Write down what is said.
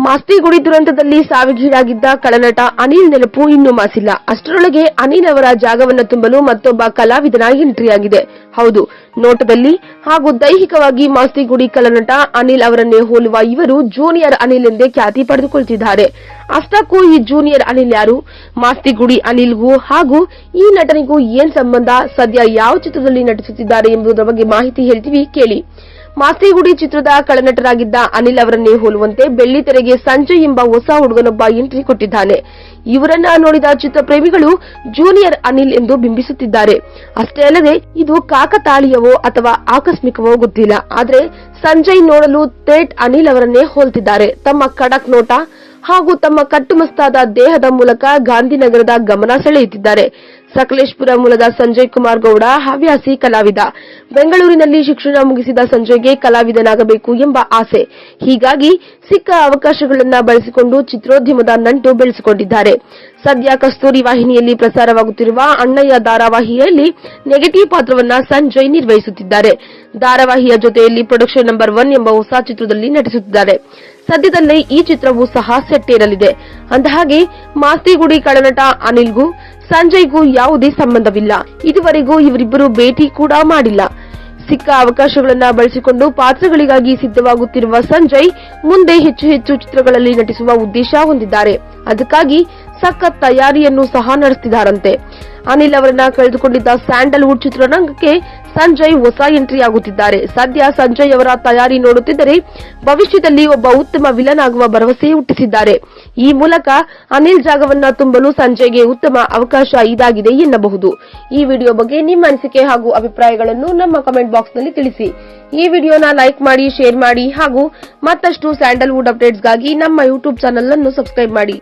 ಮಾಸ್ತಿಗುಡಿ ದುರಂತದಲ್ಲಿ ಸಾವಿಗೀಡಾಗಿದ್ದ ಕಳನಟ ಅನಿಲ್ ನೆನಪು ಇನ್ನೂ ಮಾಸಿಲ್ಲ. ಅಷ್ಟರೊಳಗೆ ಅನಿಲ್ ಅವರ ಜಾಗವನ್ನು ತುಂಬಲು ಮತ್ತೊಬ್ಬ ಕಲಾವಿದನ ಎಂಟ್ರಿಯಾಗಿದೆ. ಹೌದು, ನೋಟದಲ್ಲಿ ಹಾಗೂ ದೈಹಿಕವಾಗಿ ಮಾಸ್ತಿಗುಡಿ ಕಳನಟ ಅನಿಲ್ ಅವರನ್ನೇ ಹೋಲುವ ಇವರು ಜೂನಿಯರ್ ಅನಿಲ್ ಎಂದೇ ಖ್ಯಾತಿ ಪಡೆದುಕೊಳ್ಳುತ್ತಿದ್ದಾರೆ. ಅಷ್ಟಕ್ಕೂ ಈ ಜೂನಿಯರ್ ಅನಿಲ್ ಯಾರು? ಮಾಸ್ತಿಗುಡಿ ಅನಿಲ್ಗೂ ಹಾಗೂ ಈ ನಟನಿಗೂ ಏನ್ ಸಂಬಂಧ? ಸದ್ಯ ಯಾವ ಚಿತ್ರದಲ್ಲಿ ನಟಿಸುತ್ತಿದ್ದಾರೆ ಎಂಬುದರ ಬಗ್ಗೆ ಮಾಹಿತಿ ಹೇಳ್ತೀವಿ, ಕೇಳಿ. ಮಾಸ್ತಿಗುಡಿ ಚಿತ್ರದ ಕಳನಟರಾಗಿದ್ದ ಅನಿಲ್ ಅವರನ್ನೇ ಹೋಲುವಂತೆ ಬೆಳ್ಳಿತೆರೆಗೆ ಸಂಜಯ್ ಎಂಬ ಹೊಸ ಹುಡುಗನೊಬ್ಬ ಎಂಟ್ರಿ ಕೊಟ್ಟಿದ್ದಾನೆ. ಇವರನ್ನ ನೋಡಿದ ಚಿತ್ರಪ್ರೇಮಿಗಳು ಜೂನಿಯರ್ ಅನಿಲ್ ಎಂದು ಬಿಂಬಿಸುತ್ತಿದ್ದಾರೆ. ಅಷ್ಟೇ ಅಲ್ಲದೆ ಇದು ಕಾಕತಾಳೀಯವೋ ಅಥವಾ ಆಕಸ್ಮಿಕವೋ ಗೊತ್ತಿಲ್ಲ, ಆದರೆ ಸಂಜಯ್ ನೋಡಲು ಥೇಟ್ ಅನಿಲ್ ಅವರನ್ನೇ ಹೋಲ್ತಿದ್ದಾರೆ. ತಮ್ಮ ಖಡಕ್ ನೋಟ ಹಾಗೂ ತಮ್ಮ ಕಟ್ಟುಮಸ್ತಾದ ದೇಹದ ಮೂಲಕ ಗಾಂಧಿನಗರದ ಗಮನ ಸೆಳೆಯುತ್ತಿದ್ದಾರೆ. ಸಕಲೇಶಪುರ ಮೂಲದ ಸಂಜಯ್ ಕುಮಾರ್ ಗೌಡ ಹವ್ಯಾಸಿ ಕಲಾವಿದ. ಬೆಂಗಳೂರಿನಲ್ಲಿ ಶಿಕ್ಷಣ ಮುಗಿಸಿದ ಸಂಜಯ್ಗೆ ಕಲಾವಿದನಾಗಬೇಕು ಎಂಬ ಆಸೆ. ಹೀಗಾಗಿ ಸಿಕ್ಕ ಅವಕಾಶಗಳನ್ನು ಬಳಸಿಕೊಂಡು ಚಿತ್ರೋದ್ಯಮದ ನಂಟು ಬೆಳೆಸಿಕೊಂಡಿದ್ದಾರೆ. ಸದ್ಯ ಕಸ್ತೂರಿ ವಾಹಿನಿಯಲ್ಲಿ ಪ್ರಸಾರವಾಗುತ್ತಿರುವ ಅಣ್ಣಯ್ಯ ಧಾರಾವಾಹಿಯಲ್ಲಿ ನೆಗೆಟಿವ್ ಪಾತ್ರವನ್ನ ಸಂಜಯ್ ನಿರ್ವಹಿಸುತ್ತಿದ್ದಾರೆ. ಧಾರಾವಾಹಿಯ ಜೊತೆಯಲ್ಲಿ ಪ್ರೊಡಕ್ಷನ್ ನಂಬರ್ 1 ಎಂಬ ಹೊಸ ಚಿತ್ರದಲ್ಲಿ ನಟಿಸುತ್ತಿದ್ದಾರೆ. ಸದ್ಯದಲ್ಲೇ ಈ ಚಿತ್ರವೂ ಸಹ ಸೆಟ್ಟೇರಲಿದೆ. ಅಂದಹಾಗೆ ಮಾಸ್ತಿಗುಡಿ ಕಳನಟ ಅನಿಲ್ಗೂ ಸಂಜಯ್ಗೂ ಯಾವುದೇ ಸಂಬಂಧವಿಲ್ಲ. ಇದುವರೆಗೂ ಇವರಿಬ್ಬರು ಭೇಟಿ ಕೂಡ ಮಾಡಿಲ್ಲ. ಸಿಕ್ಕ ಅವಕಾಶಗಳನ್ನು ಬಳಸಿಕೊಂಡು ಪಾತ್ರಗಳಿಗಾಗಿ ಸಿದ್ಧವಾಗುತ್ತಿರುವ ಸಂಜಯ್ ಮುಂದೆ ಹೆಚ್ಚು ಹೆಚ್ಚು ಚಿತ್ರಗಳಲ್ಲಿ ನಟಿಸುವ ಉದ್ದೇಶ ಹೊಂದಿದ್ದಾರೆ. ಅದಕ್ಕಾಗಿ ಸಖತ್ ತಯಾರಿಯನ್ನು ಸಹ ನಡೆಸುತ್ತಿದ್ದಾರಂತೆ. ಅನಿಲ್ ಅವರನ್ನ ಕಳೆದುಕೊಂಡಿದ್ದ ಸ್ಯಾಂಡಲ್ವುಡ್ ಚಿತ್ರರಂಗಕ್ಕೆ ಸಂಜಯ್ ಹೊಸ ಎಂಟ್ರಿ ಆಗುತ್ತಿದ್ದಾರೆ. ಸದ್ಯ ಸಂಜಯ್ ಅವರ ತಯಾರಿ ನೋಡುತ್ತಿದ್ದರೆ ಭವಿಷ್ಯದಲ್ಲಿ ಒಬ್ಬ ಉತ್ತಮ ವಿಲನ್ ಆಗುವ ಭರವಸೆ ಹುಟ್ಟಿಸಿದ್ದಾರೆ. ಈ ಮೂಲಕ ಅನಿಲ್ ಜಾಗವನ್ನ ತುಂಬಲು ಸಂಜಯ್ಗೆ ಉತ್ತಮ ಅವಕಾಶ ಇದಾಗಿದೆ ಎನ್ನಬಹುದು. ಈ ವಿಡಿಯೋ ಬಗ್ಗೆ ನಿಮ್ಮ ಅನಿಸಿಕೆ ಹಾಗೂ ಅಭಿಪ್ರಾಯಗಳನ್ನು ನಮ್ಮ ಕಮೆಂಟ್ ಬಾಕ್ಸ್ ನಲ್ಲಿ ತಿಳಿಸಿ. ಈ ವಿಡಿಯೋನ ಲೈಕ್ ಮಾಡಿ, ಶೇರ್ ಮಾಡಿ ಹಾಗೂ ಮತ್ತಷ್ಟು ಸ್ಯಾಂಡಲ್ವುಡ್ ಅಪ್ಡೇಟ್ಸ್ಗಾಗಿ ನಮ್ಮ ಯೂಟ್ಯೂಬ್ ಚಾನೆಲ್ ಅನ್ನು ಸಬ್ಸ್ಕ್ರೈಬ್ ಮಾಡಿ.